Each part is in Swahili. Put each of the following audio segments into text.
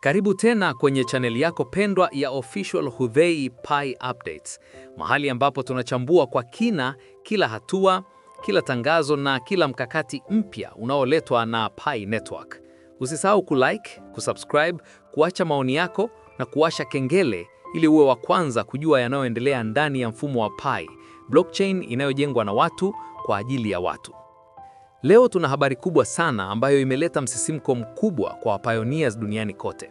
Karibu tena kwenye chaneli yako pendwa ya Official Hudhei Pi Updates, mahali ambapo tunachambua kwa kina kila hatua, kila tangazo na kila mkakati mpya unaoletwa na Pi Network. Usisahau kulike, kusubscribe, kuacha maoni yako na kuwasha kengele ili uwe wa kwanza kujua yanayoendelea ndani ya mfumo wa Pi, blockchain inayojengwa na watu kwa ajili ya watu. Leo tuna habari kubwa sana ambayo imeleta msisimko mkubwa kwa pioneers duniani kote.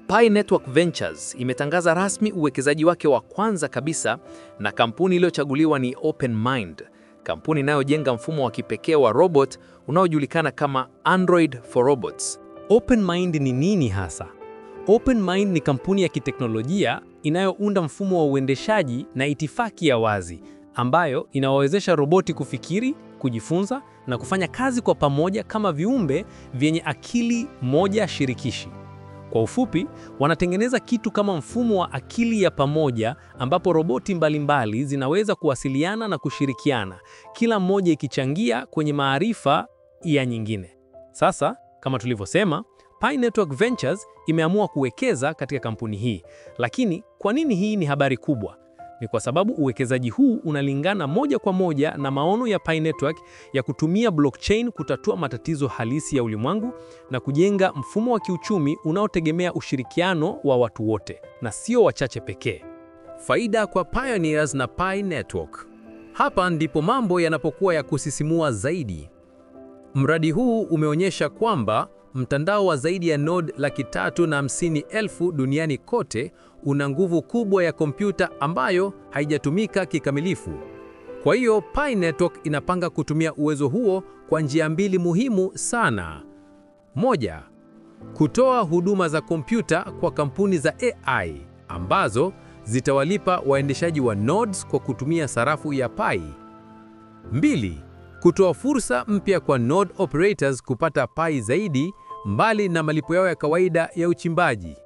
Pi Network Ventures imetangaza rasmi uwekezaji wake wa kwanza kabisa, na kampuni iliyochaguliwa ni OpenMind, kampuni inayojenga mfumo wa kipekee wa robot unaojulikana kama Android for Robots. OpenMind ni nini hasa? OpenMind ni kampuni ya kiteknolojia inayounda mfumo wa uendeshaji na itifaki ya wazi ambayo inawawezesha roboti kufikiri, kujifunza na kufanya kazi kwa pamoja kama viumbe vyenye akili moja shirikishi. Kwa ufupi, wanatengeneza kitu kama mfumo wa akili ya pamoja ambapo roboti mbalimbali zinaweza kuwasiliana na kushirikiana, kila mmoja ikichangia kwenye maarifa ya nyingine. Sasa, kama tulivyosema, Pi Network Ventures imeamua kuwekeza katika kampuni hii. Lakini, kwa nini hii ni habari kubwa? Ni kwa sababu uwekezaji huu unalingana moja kwa moja na maono ya Pi Network ya kutumia blockchain kutatua matatizo halisi ya ulimwengu na kujenga mfumo wa kiuchumi unaotegemea ushirikiano wa watu wote na sio wachache pekee. Faida kwa pioneers na Pi Network. Hapa ndipo mambo yanapokuwa ya kusisimua zaidi. Mradi huu umeonyesha kwamba mtandao wa zaidi ya node 350,000 duniani kote una nguvu kubwa ya kompyuta ambayo haijatumika kikamilifu. Kwa hiyo Pi Network inapanga kutumia uwezo huo kwa njia mbili muhimu sana. Moja, kutoa huduma za kompyuta kwa kampuni za AI ambazo zitawalipa waendeshaji wa nodes kwa kutumia sarafu ya Pi. Mbili, kutoa fursa mpya kwa node operators kupata Pi zaidi mbali na malipo yao ya kawaida ya uchimbaji.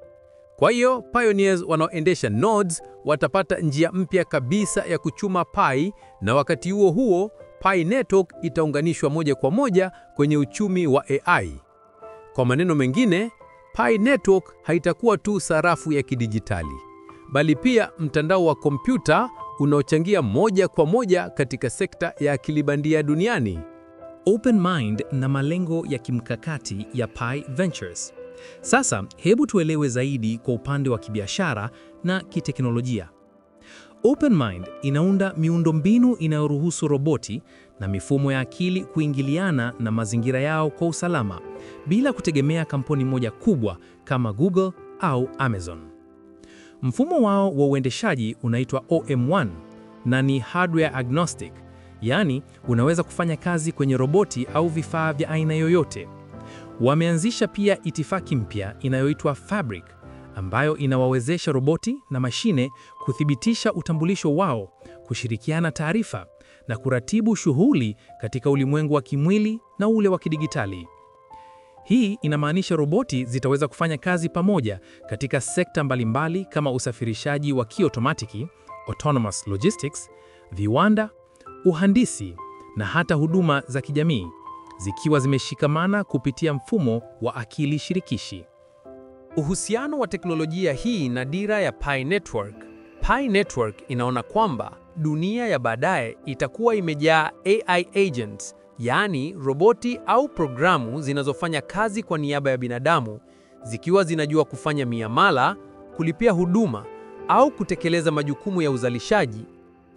Kwa hiyo, pioneers wanaoendesha nodes watapata njia mpya kabisa ya kuchuma Pi, na wakati huo huo, Pi Network itaunganishwa moja kwa moja kwenye uchumi wa AI. Kwa maneno mengine, Pi Network haitakuwa tu sarafu ya kidijitali, bali pia mtandao wa kompyuta unaochangia moja kwa moja katika sekta ya akili bandia duniani. OpenMind na malengo ya kimkakati ya Pi Ventures. Sasa, hebu tuelewe zaidi kwa upande wa kibiashara na kiteknolojia. OpenMind inaunda miundombinu inayoruhusu roboti na mifumo ya akili kuingiliana na mazingira yao kwa usalama, bila kutegemea kampuni moja kubwa kama Google au Amazon. Mfumo wao wa uendeshaji unaitwa OM1 na ni hardware agnostic, yaani unaweza kufanya kazi kwenye roboti au vifaa vya aina yoyote. Wameanzisha pia itifaki mpya inayoitwa Fabric, ambayo inawawezesha roboti na mashine kuthibitisha utambulisho wao, kushirikiana taarifa na kuratibu shughuli katika ulimwengu wa kimwili na ule wa kidigitali. Hii inamaanisha roboti zitaweza kufanya kazi pamoja katika sekta mbalimbali kama usafirishaji wa kiotomatiki, autonomous logistics, viwanda, uhandisi na hata huduma za kijamii, zikiwa zimeshikamana kupitia mfumo wa akili shirikishi. Uhusiano wa teknolojia hii na dira ya Pi Network. Pi Network inaona kwamba dunia ya baadaye itakuwa imejaa AI agents, yaani roboti au programu zinazofanya kazi kwa niaba ya binadamu, zikiwa zinajua kufanya miamala, kulipia huduma au kutekeleza majukumu ya uzalishaji.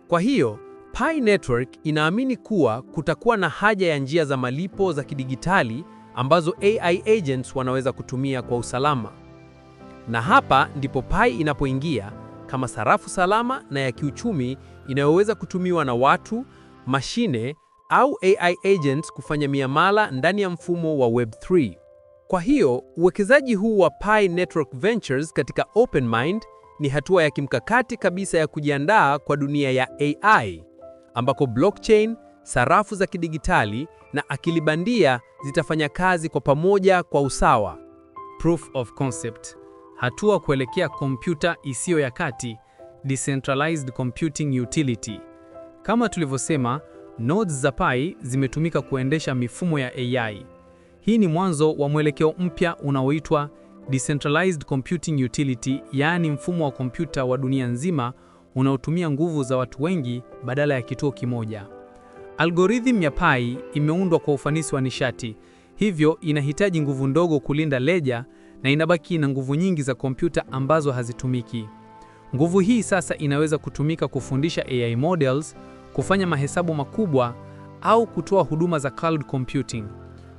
Kwa hiyo, Pi Network inaamini kuwa kutakuwa na haja ya njia za malipo za kidigitali ambazo AI agents wanaweza kutumia kwa usalama. Na hapa ndipo Pi inapoingia kama sarafu salama na ya kiuchumi inayoweza kutumiwa na watu, mashine au AI agents kufanya miamala ndani ya mfumo wa Web3. Kwa hiyo, uwekezaji huu wa Pi Network Ventures katika OpenMind ni hatua ya kimkakati kabisa ya kujiandaa kwa dunia ya AI, ambako blockchain, sarafu za kidigitali na akili bandia zitafanya kazi kwa pamoja kwa usawa. Proof of concept. Hatua kuelekea kompyuta isiyo ya kati, decentralized computing utility. Kama tulivyosema, nodes za Pi zimetumika kuendesha mifumo ya AI. Hii ni mwanzo wa mwelekeo mpya unaoitwa Decentralized Computing Utility, yaani mfumo wa kompyuta wa dunia nzima unaotumia nguvu za watu wengi badala ya kituo kimoja. Algorithm ya Pi imeundwa kwa ufanisi wa nishati, hivyo inahitaji nguvu ndogo kulinda ledger na inabaki na nguvu nyingi za kompyuta ambazo hazitumiki. Nguvu hii sasa inaweza kutumika kufundisha AI models, kufanya mahesabu makubwa au kutoa huduma za cloud computing.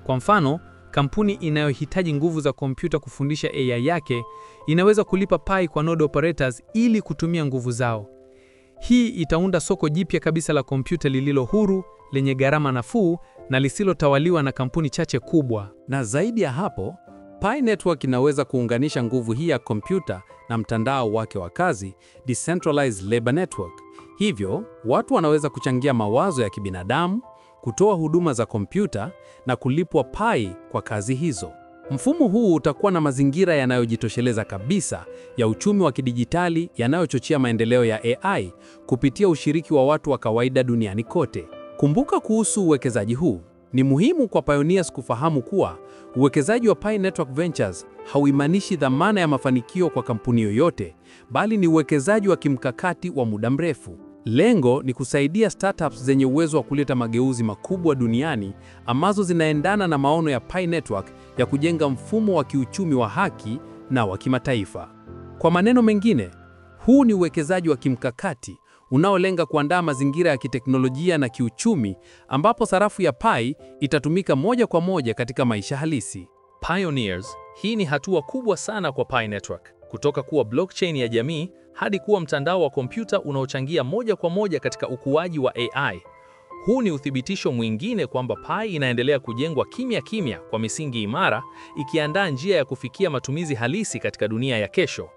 Kwa mfano, kampuni inayohitaji nguvu za kompyuta kufundisha AI yake inaweza kulipa Pi kwa node operators ili kutumia nguvu zao. Hii itaunda soko jipya kabisa la kompyuta lililo huru, lenye gharama nafuu na lisilotawaliwa na kampuni chache kubwa. Na zaidi ya hapo, Pi Network inaweza kuunganisha nguvu hii ya kompyuta na mtandao wake wa kazi, Decentralized Labor Network. Hivyo, watu wanaweza kuchangia mawazo ya kibinadamu, kutoa huduma za kompyuta na kulipwa Pi kwa kazi hizo. Mfumo huu utakuwa na mazingira yanayojitosheleza kabisa ya uchumi wa kidijitali yanayochochea maendeleo ya AI kupitia ushiriki wa watu wa kawaida duniani kote. Kumbuka kuhusu uwekezaji huu. Ni muhimu kwa pioneers kufahamu kuwa uwekezaji wa Pi Network Ventures hauimaanishi dhamana ya mafanikio kwa kampuni yoyote, bali ni uwekezaji wa kimkakati wa muda mrefu. Lengo ni kusaidia startups zenye uwezo wa kuleta mageuzi makubwa duniani ambazo zinaendana na maono ya Pi Network ya kujenga mfumo wa kiuchumi wa haki na wa kimataifa. Kwa maneno mengine, huu ni uwekezaji wa kimkakati unaolenga kuandaa mazingira ya kiteknolojia na kiuchumi ambapo sarafu ya Pi itatumika moja kwa moja katika maisha halisi. Pioneers, hii ni hatua kubwa sana kwa Pi Network, kutoka kuwa blockchain ya jamii hadi kuwa mtandao wa kompyuta unaochangia moja kwa moja katika ukuaji wa AI. Huu ni uthibitisho mwingine kwamba Pi inaendelea kujengwa kimya kimya kwa misingi imara, ikiandaa njia ya kufikia matumizi halisi katika dunia ya kesho.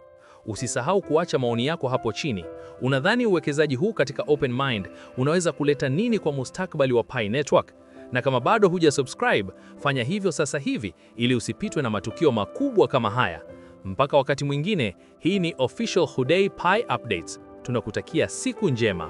Usisahau kuacha maoni yako hapo chini. Unadhani uwekezaji huu katika OpenMind unaweza kuleta nini kwa mustakabali wa Pi Network? Na kama bado hujasubscribe, fanya hivyo sasa hivi ili usipitwe na matukio makubwa kama haya. Mpaka wakati mwingine, hii ni Official Hudai Pi Updates. Tunakutakia siku njema.